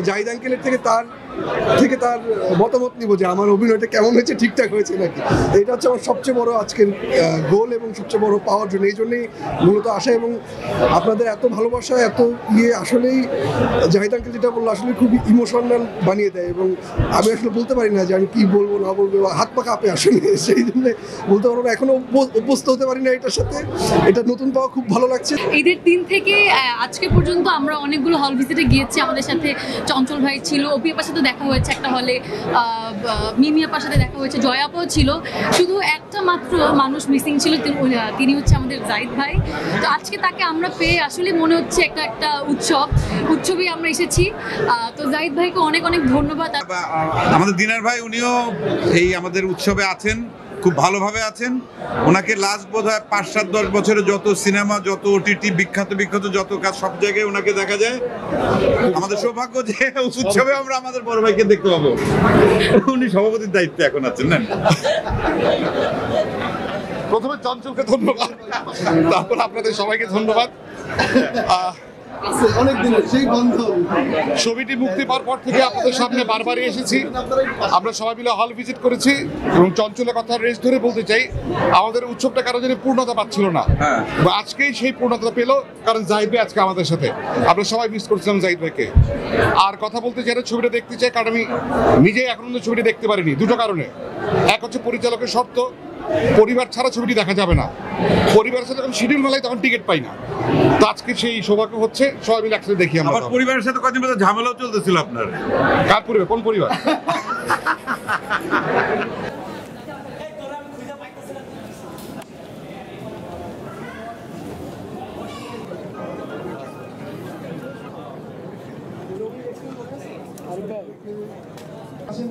জাহিদ আঙ্কেলের থেকে তার মতামত নিব যে আমার অভিনয়টা কেমন হয়েছে, ঠিকঠাক হয়েছে নাকি। এটা হচ্ছে আমার সবচেয়ে বড় আজকের গোল এবং সবচেয়ে বড় পাওয়ার জন্য, এই জন্যই মূলত আসা। এবং আপনাদের এত ভালোবাসা, এত আসলেই জাহিদ আঙ্কেল যেটা বললো আসলে খুব ইমোশনাল বানিয়ে দেয়, এবং আমি আসলে বলতে পারি না যে আমি কি বলবো না বলবো, হাত পা কাঁপে আসলে, সেই জন্য বলতে পারবো না, এখনো অভ্যস্ত হতে পারি না এটার সাথে। এটা নতুন পাওয়া খুব ভালো লাগছে। ঈদের দিন থেকে আজকে পর্যন্ত আমরা অনেকগুলো হল ভিজিটে গিয়েছি। আমাদের সাথে চঞ্চল ভাই ছিল, অপি আপার সাথে দেখা হয়েছে একটা হলে, মিমি আপার সাথে দেখা হয়েছে, জয় আপাও ছিল। শুধু একটা মাত্র মানুষ মিসিং ছিল, তিনি হচ্ছে আমাদের জাহিদ ভাই। তো আজকে তাকে আমরা পেয়ে আসলে মনে হচ্ছে একটা উৎসবে আমরা এসেছি। তো জাহিদ ভাইকে অনেক অনেক ধন্যবাদ। আমাদের দিনার ভাই উনিও এই আমাদের উৎসবে আছেন, খুব ভালোভাবে আছেন। ওনাকে লাস্ট বোধ হয় ৫-৭-১০ বছরে যত সিনেমা, যত ওটিটি, বিখ্যাত যত কাজ, সব জায়গায় ওনাকে দেখা যায়। আমাদের সৌভাগ্য যে উৎসবে আমরা আমাদের বড় ভাইকে দেখতে পাবো। উনি সভাপতির দায়িত্বে এখন আছেন না। প্রথমে চঞ্চলকে ধন্যবাদ, তারপর আপনাদের সবাইকে ধন্যবাদ। অনেক দিনের সেই বন্ধন। ছবিটি মুক্তি পাওয়ার পর থেকে আপনাদের সামনে বারবারই এসেছি, আমরা সবাই মিলে হল ভিজিট করেছি, এবং চঞ্চলের কথা রেস ধরে বলতে চাই, আমাদের উৎসবটা কারো জন্য পূর্ণতা পাচ্ছিল না, আজকেই সেই পূর্ণতা পেল, কারণ জাহিদ ভাই আজকে আমাদের সাথে। আমরা সবাই মিস করছিলাম জাহিদ ভাইকে। আর কথা বলতে চাই, ছবিটা দেখতে চাই, কারণ আমি নিজেই এখন ছবিটি দেখতে পারিনি দুটো কারণে। এক হচ্ছে পরিচালকের শর্ত, পরিবার ছাড়া ছবিটি দেখা যাবে না, পরিবারের সাথে যখন শিডিউল মেলায় তখন টিকিট পাই না। তো আজকে সেই সৌভাগ্য হচ্ছে সবাই মিলে একসাথে দেখি। আমার পরিবারের সাথে কদিন মধ্যে ঝামেলাও চলতেছিল আপনার। কার পরিবার? কোন পরিবার?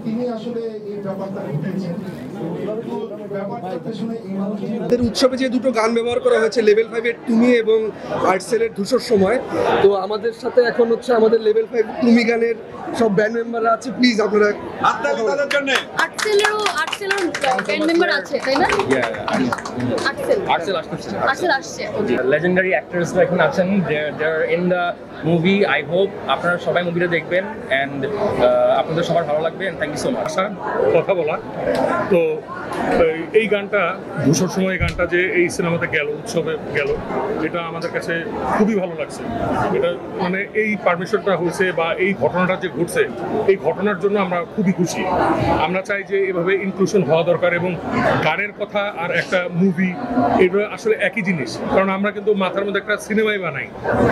তিনি আসলে এই ব্যাপারটা উঠেছেন। উৎসবে যে দুটো গান ব্যবহার করা হয়েছে, লেভেল 5 এর তুমি এবং আর্টসেলের ধূসর সময়, তো আমাদের সাথে এখন হচ্ছে আমাদের লেভেল 5 তুমি গানের সব ব্যান্ড মেম্বাররা আছে। প্লিজ আপনারা তাদের জন্য আর্টসেলেরও ব্যান্ড মেম্বার আছে, তাই না? আর্টসেল আসছে। legendary actors এখন আছেন, they're in the movie. I hope আপনারা সবাই মুভিটা দেখবেন, and আপনাদের সবার ভালো লাগবে, and thank you so much. কথা বলা তো এই গানটা ধূসর সময় গানটা যে এই সিনেমাতে গেল, উৎসবে গেল, এটা আমাদের কাছে খুবই ভালো লাগছে। এটা মানে এই পারমিশনটা হয়েছে বা এই ঘটনাটা যে ঘটছে, এই ঘটনার জন্য আমরা খুবই খুশি। আমরা চাই যে এভাবে ইনক্লুশন হওয়া দরকার, এবং গানের কথা আর একটা মুভি এটা আসলে একই জিনিস। কারণ আমরা কিন্তু মাথার মধ্যে একটা সিনেমাই বানাই,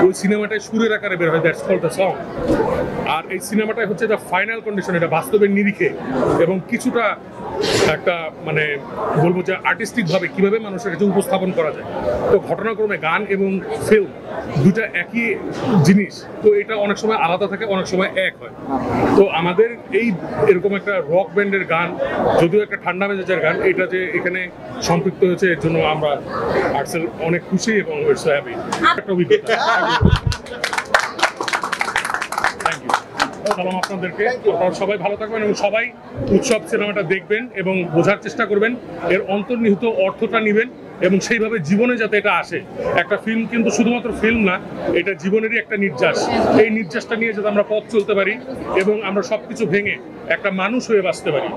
ওই সিনেমাটাই সুরের আকারে বের হয়, দ্যাটস কল্ড দ্য সং। আর এই সিনেমাটাই হচ্ছে দ্য ফাইনাল কন্ডিশন, এটা বাস্তবের নিরিখে এবং কিছুটা একটা মানে বলবো যে আর্টিস্টিক ভাবে কিভাবে মানুষের কাছে উপস্থাপন করা যায়। তো ঘটনাক্রমে গান এবং ফিল্ম দুটা একই জিনিস, তো এটা অনেক সময় আলাদা থাকে, অনেক সময় এক হয়। তো আমাদের এই এরকম একটা রক ব্যান্ডের গান, যদিও একটা ঠান্ডা মেজাজের গান, এটা যে এখানে সম্পৃক্ত হয়েছে, এর জন্য আমরা আর্টসেল অনেক খুশি এবং ইটস হ্যাপি একটা অভিজ্ঞতা। সালাম আপনাদেরকে, আপনারা সবাই ভালো থাকবেন এবং সবাই উৎসব সিনেমাটা দেখবেন এবং বোঝার চেষ্টা করবেন, এর অন্তর্নিহিত অর্থটা নেবেন এবং সেইভাবে জীবনে যাতে এটা আসে। একটা ফিল্ম কিন্তু শুধুমাত্র ফিল্ম না, এটা জীবনেরই একটা নির্যাস। এই নির্যাসটা নিয়ে যাতে আমরা পথ চলতে পারি এবং আমরা সবকিছু ভেঙে একটা মানুষ হয়ে বাঁচতে পারি।